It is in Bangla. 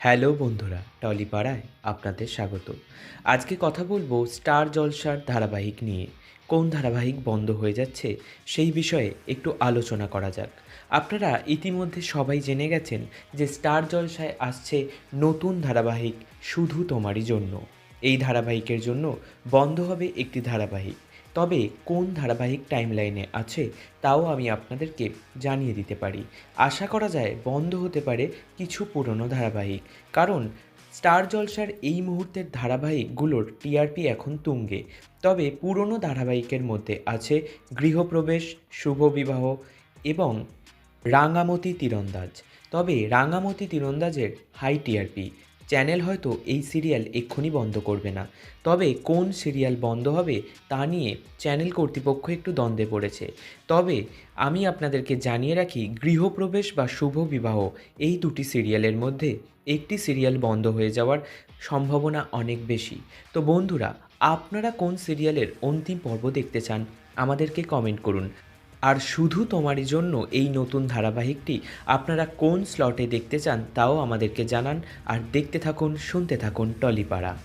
হ্যালো বন্ধুরা, টলিপাড়ায় আপনাদের স্বাগত। আজকে কথা বলবো স্টার জলসার ধারাবাহিক নিয়ে। কোন ধারাবাহিক বন্ধ হয়ে যাচ্ছে সেই বিষয়ে একটু আলোচনা করা যাক। আপনারা ইতিমধ্যে সবাই জেনে গেছেন যে স্টার জলসায় আসছে নতুন ধারাবাহিক শুধু তোমারই জন্য। এই ধারাবাহিকের জন্য বন্ধ হবে একটি ধারাবাহিক। তবে কোন ধারাবাহিক টাইমলাইনে আছে তাও আমি আপনাদেরকে জানিয়ে দিতে পারি। আশা করা যায় বন্ধ হতে পারে কিছু পুরনো ধারাবাহিক, কারণ স্টার জলসার এই মুহূর্তের ধারাবাহিকগুলোর টিআরপি এখন তুঙ্গে। তবে পুরনো ধারাবাহিকের মধ্যে আছে গৃহপ্রবেশ, শুভ বিবাহ এবং রাঙামতি তীরন্দাজ। তবে রাঙামতি তীরন্দাজের হাই টিআরপি, চ্যানেল হয়তো এই সিরিয়াল এক্ষুনি বন্ধ করবে না। তবে কোন সিরিয়াল বন্ধ হবে তা নিয়ে চ্যানেল কর্তৃপক্ষ একটু দ্বন্দ্বে পড়েছে। তবে আমি আপনাদেরকে জানিয়ে রাখি, গৃহপ্রবেশ বা শুভ বিবাহ এই দুটি সিরিয়ালের মধ্যে একটি সিরিয়াল বন্ধ হয়ে যাওয়ার সম্ভাবনা অনেক বেশি। তো বন্ধুরা, আপনারা কোন সিরিয়ালের অন্তিম পর্ব দেখতে চান আমাদেরকে কমেন্ট করুন। আর শুধু তোমারই জন্য এই নতুন ধারাবাহিকটি আপনারা কোন স্লটে দেখতে চান তাও আমাদেরকে জানান। আর দেখতে থাকুন, শুনতে থাকুন টলিপাড়া।